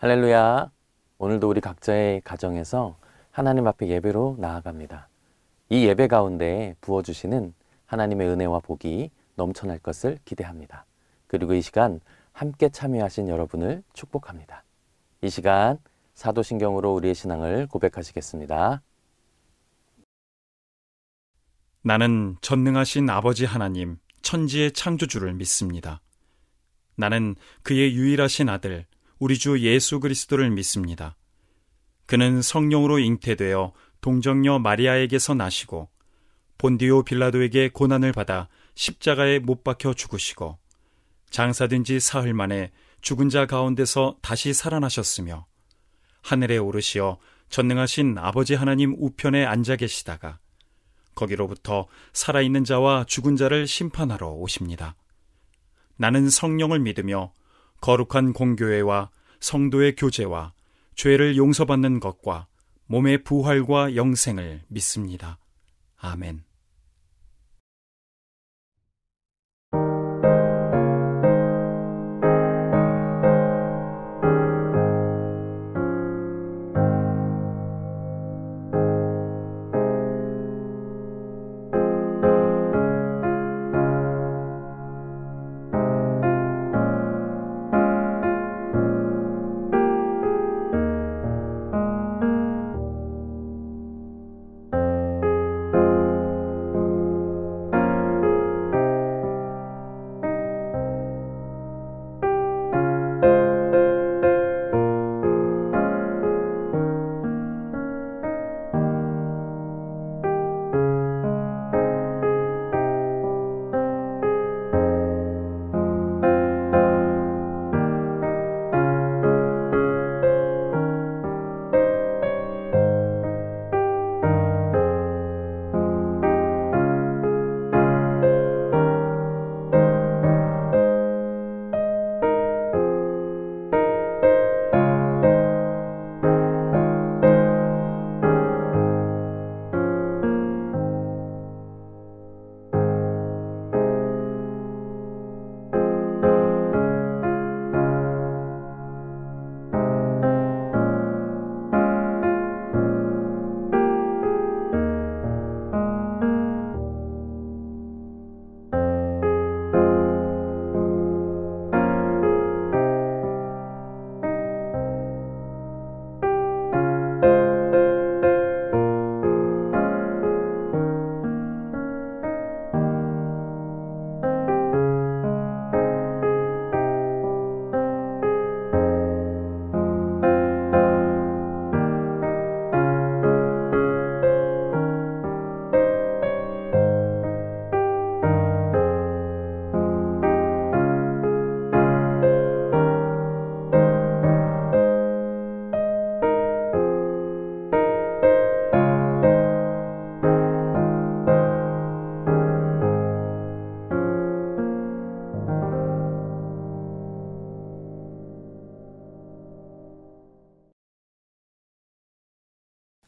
할렐루야. 오늘도 우리 각자의 가정에서 하나님 앞에 예배로 나아갑니다. 이 예배 가운데 부어주시는 하나님의 은혜와 복이 넘쳐날 것을 기대합니다. 그리고 이 시간 함께 참여하신 여러분을 축복합니다. 이 시간 사도신경으로 우리의 신앙을 고백하시겠습니다. 나는 전능하신 아버지 하나님, 천지의 창조주를 믿습니다. 나는 그의 유일하신 아들, 우리 주 예수 그리스도를 믿습니다. 그는 성령으로 잉태되어 동정녀 마리아에게서 나시고 본디오 빌라도에게 고난을 받아 십자가에 못 박혀 죽으시고 장사된 지 사흘 만에 죽은 자 가운데서 다시 살아나셨으며 하늘에 오르시어 전능하신 아버지 하나님 우편에 앉아 계시다가 거기로부터 살아있는 자와 죽은 자를 심판하러 오십니다. 나는 성령을 믿으며 거룩한 공교회와 성도의 교제와 죄를 용서받는 것과 몸의 부활과 영생을 믿습니다. 아멘.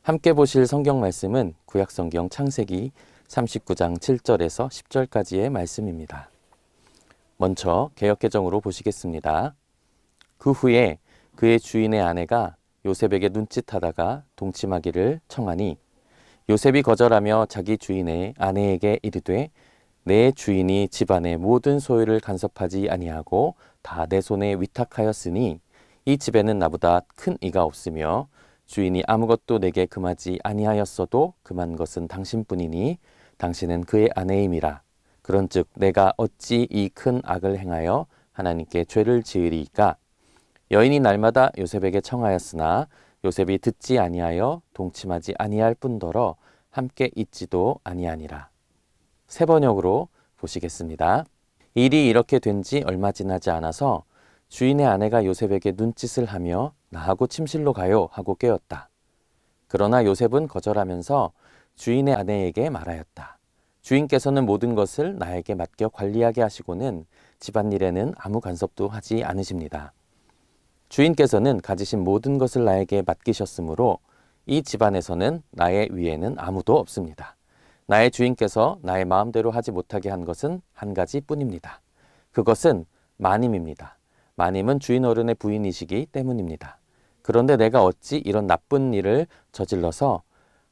함께 보실 성경 말씀은 구약성경 창세기 39장 7절에서 10절까지의 말씀입니다. 먼저 개역개정으로 보시겠습니다. 그 후에 그의 주인의 아내가 요셉에게 눈짓하다가 동침하기를 청하니 요셉이 거절하며 자기 주인의 아내에게 이르되 내 주인이 집안의 모든 소유를 간섭하지 아니하고 다 내 손에 위탁하였으니 이 집에는 나보다 큰 이가 없으며 주인이 아무것도 내게 금하지 아니하였어도 금한 것은 당신뿐이니 당신은 그의 아내임이라. 그런즉 내가 어찌 이 큰 악을 행하여 하나님께 죄를 지으리이까. 여인이 날마다 요셉에게 청하였으나 요셉이 듣지 아니하여 동침하지 아니할 뿐더러 함께 있지도 아니하니라. 세 번역으로 보시겠습니다. 일이 이렇게 된 지 얼마 지나지 않아서 주인의 아내가 요셉에게 눈짓을 하며 나하고 침실로 가요 하고 깨웠다. 그러나 요셉은 거절하면서 주인의 아내에게 말하였다. 주인께서는 모든 것을 나에게 맡겨 관리하게 하시고는 집안일에는 아무 간섭도 하지 않으십니다. 주인께서는 가지신 모든 것을 나에게 맡기셨으므로 이 집안에서는 나의 위에는 아무도 없습니다. 나의 주인께서 나의 마음대로 하지 못하게 한 것은 한 가지뿐입니다. 그것은 마님입니다. 마님은 주인 어른의 부인이시기 때문입니다. 그런데 내가 어찌 이런 나쁜 일을 저질러서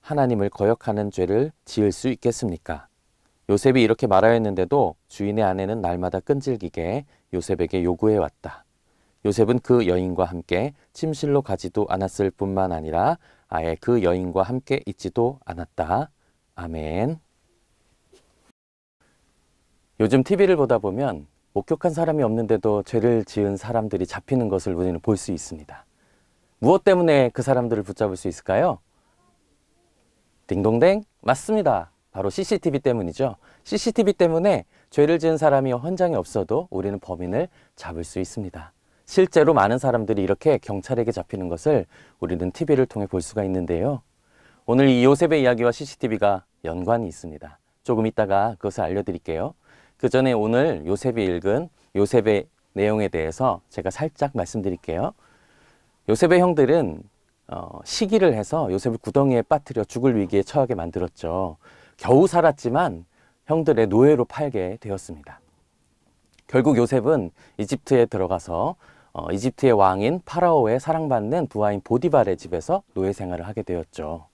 하나님을 거역하는 죄를 지을 수 있겠습니까? 요셉이 이렇게 말하였는데도 주인의 아내는 날마다 끈질기게 요셉에게 요구해 왔다. 요셉은 그 여인과 함께 침실로 가지도 않았을 뿐만 아니라 아예 그 여인과 함께 있지도 않았다. 아멘. 요즘 TV를 보다 보면 목격한 사람이 없는데도 죄를 지은 사람들이 잡히는 것을 우리는 볼 수 있습니다. 무엇 때문에 그 사람들을 붙잡을 수 있을까요? 딩동댕, 맞습니다. 바로 CCTV 때문이죠. CCTV 때문에 죄를 지은 사람이 현장에 없어도 우리는 범인을 잡을 수 있습니다. 실제로 많은 사람들이 이렇게 경찰에게 잡히는 것을 우리는 TV를 통해 볼 수가 있는데요. 오늘 이 요셉의 이야기와 CCTV가 연관이 있습니다. 조금 이따가 그것을 알려드릴게요. 그 전에 오늘 요셉이 읽은 요셉의 내용에 대해서 제가 살짝 말씀드릴게요. 요셉의 형들은 시기를 해서 요셉을 구덩이에 빠뜨려 죽을 위기에 처하게 만들었죠. 겨우 살았지만 형들의 노예로 팔게 되었습니다. 결국 요셉은 이집트에 들어가서 이집트의 왕인 파라오의 사랑받는 부하인 보디발의 집에서 노예 생활을 하게 되었죠.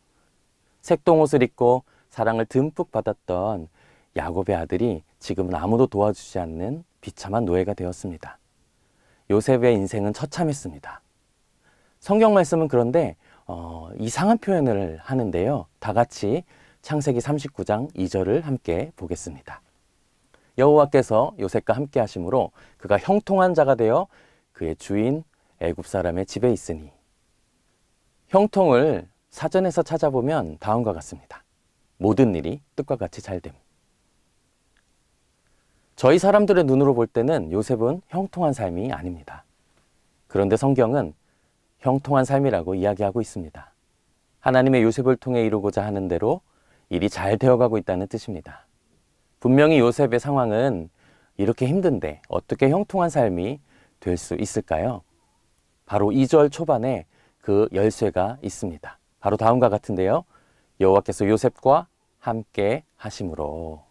색동옷을 입고 사랑을 듬뿍 받았던 야곱의 아들이 지금은 아무도 도와주지 않는 비참한 노예가 되었습니다. 요셉의 인생은 처참했습니다. 성경 말씀은 그런데 이상한 표현을 하는데요. 다 같이 창세기 39장 2절을 함께 보겠습니다. 여호와께서 요셉과 함께 하심으로 그가 형통한 자가 되어 그의 주인 애굽 사람의 집에 있으니. 형통을 사전에서 찾아보면 다음과 같습니다. 모든 일이 뜻과 같이 잘됨. 저희 사람들의 눈으로 볼 때는 요셉은 형통한 삶이 아닙니다. 그런데 성경은 형통한 삶이라고 이야기하고 있습니다. 하나님의 요셉을 통해 이루고자 하는 대로 일이 잘 되어가고 있다는 뜻입니다. 분명히 요셉의 상황은 이렇게 힘든데 어떻게 형통한 삶이 될 수 있을까요? 바로 2절 초반에 그 열쇠가 있습니다. 바로 다음과 같은데요. 여호와께서 요셉과 함께 하심으로.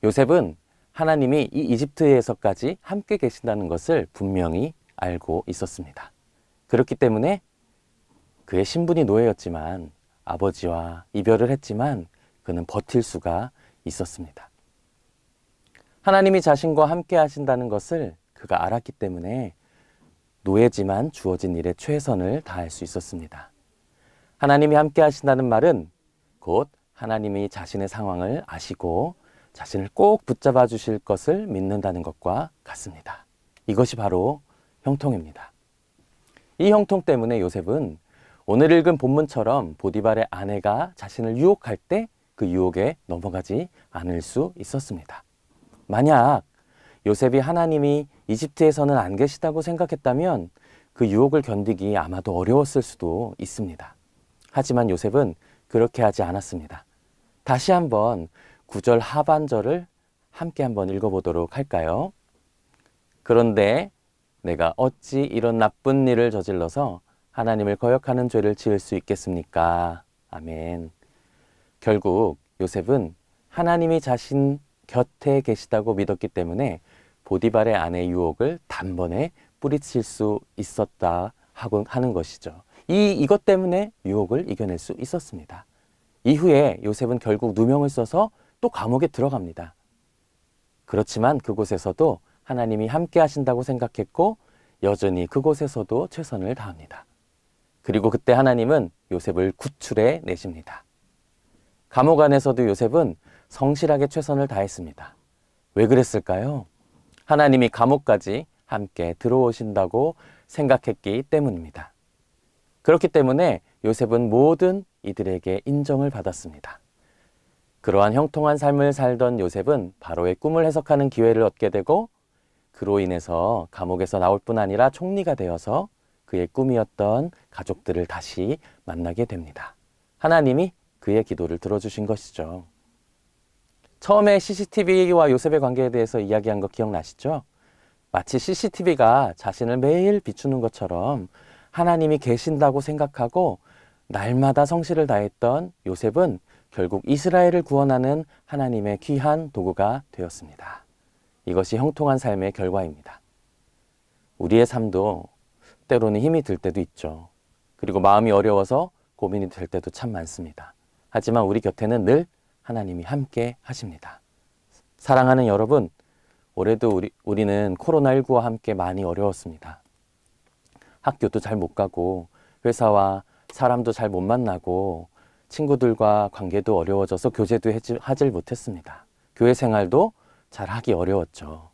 요셉은 하나님이 이 이집트에서까지 함께 계신다는 것을 분명히 알고 있었습니다. 그렇기 때문에 그의 신분이 노예였지만 아버지와 이별을 했지만 그는 버틸 수가 있었습니다. 하나님이 자신과 함께 하신다는 것을 그가 알았기 때문에 노예지만 주어진 일에 최선을 다할 수 있었습니다. 하나님이 함께 하신다는 말은 곧 하나님이 자신의 상황을 아시고 자신을 꼭 붙잡아 주실 것을 믿는다는 것과 같습니다. 이것이 바로 형통입니다. 이 형통 때문에 요셉은 오늘 읽은 본문처럼 보디발의 아내가 자신을 유혹할 때 그 유혹에 넘어가지 않을 수 있었습니다. 만약 요셉이 하나님이 이집트에서는 안 계시다고 생각했다면 그 유혹을 견디기 아마도 어려웠을 수도 있습니다. 하지만 요셉은 그렇게 하지 않았습니다. 다시 한번 9절 하반절을 함께 한번 읽어보도록 할까요? 그런데 내가 어찌 이런 나쁜 일을 저질러서 하나님을 거역하는 죄를 지을 수 있겠습니까? 아멘. 결국 요셉은 하나님이 자신 곁에 계시다고 믿었기 때문에 보디발의 아내의 유혹을 단번에 뿌리칠 수 있었다 하는 것이죠. 이것 때문에 유혹을 이겨낼 수 있었습니다. 이후에 요셉은 결국 누명을 써서 또 감옥에 들어갑니다. 그렇지만 그곳에서도 하나님이 함께 하신다고 생각했고 여전히 그곳에서도 최선을 다합니다. 그리고 그때 하나님은 요셉을 구출해 내십니다. 감옥 안에서도 요셉은 성실하게 최선을 다했습니다. 왜 그랬을까요? 하나님이 감옥까지 함께 들어오신다고 생각했기 때문입니다. 그렇기 때문에 요셉은 모든 이들에게 인정을 받았습니다. 그러한 형통한 삶을 살던 요셉은 바로의 꿈을 해석하는 기회를 얻게 되고 그로 인해서 감옥에서 나올 뿐 아니라 총리가 되어서 그의 꿈이었던 가족들을 다시 만나게 됩니다. 하나님이 그의 기도를 들어주신 것이죠. 처음에 CCTV와 요셉의 관계에 대해서 이야기한 거 기억나시죠? 마치 CCTV가 자신을 매일 비추는 것처럼 하나님이 계신다고 생각하고 날마다 성실을 다했던 요셉은 결국 이스라엘을 구원하는 하나님의 귀한 도구가 되었습니다. 이것이 형통한 삶의 결과입니다. 우리의 삶도 때로는 힘이 들 때도 있죠. 그리고 마음이 어려워서 고민이 될 때도 참 많습니다. 하지만 우리 곁에는 늘 하나님이 함께 하십니다. 사랑하는 여러분, 올해도 우리는 코로나19와 함께 많이 어려웠습니다. 학교도 잘 못 가고 회사와 사람도 잘 못 만나고 친구들과 관계도 어려워져서 교제도 하질 못했습니다. 교회 생활도 잘 하기 어려웠죠.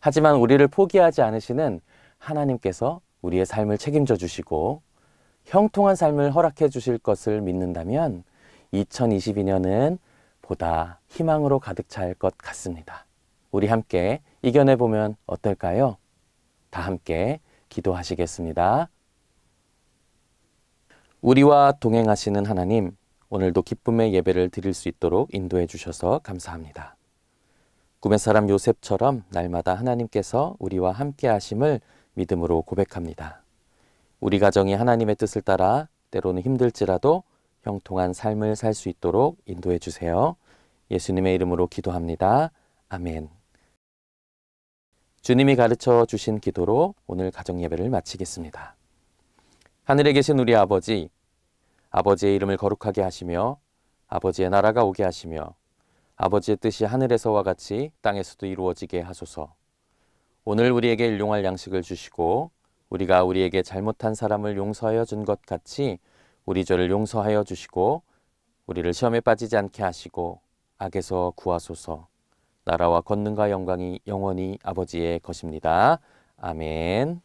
하지만 우리를 포기하지 않으시는 하나님께서 우리의 삶을 책임져 주시고 형통한 삶을 허락해 주실 것을 믿는다면 2022년은 보다 희망으로 가득 찰 것 같습니다. 우리 함께 이겨내보면 어떨까요? 다 함께 기도하시겠습니다. 우리와 동행하시는 하나님, 오늘도 기쁨의 예배를 드릴 수 있도록 인도해 주셔서 감사합니다. 꿈의 사람 요셉처럼 날마다 하나님께서 우리와 함께 하심을 믿음으로 고백합니다. 우리 가정이 하나님의 뜻을 따라 때로는 힘들지라도 형통한 삶을 살 수 있도록 인도해 주세요. 예수님의 이름으로 기도합니다. 아멘. 주님이 가르쳐 주신 기도로 오늘 가정 예배를 마치겠습니다. 하늘에 계신 우리 아버지, 아버지의 이름을 거룩하게 하시며 아버지의 나라가 오게 하시며 아버지의 뜻이 하늘에서와 같이 땅에서도 이루어지게 하소서. 오늘 우리에게 일용할 양식을 주시고 우리가 우리에게 잘못한 사람을 용서하여 준 것 같이 우리 죄를 용서하여 주시고 우리를 시험에 빠지지 않게 하시고 악에서 구하소서. 나라와 권능과 영광이 영원히 아버지의 것입니다. 아멘.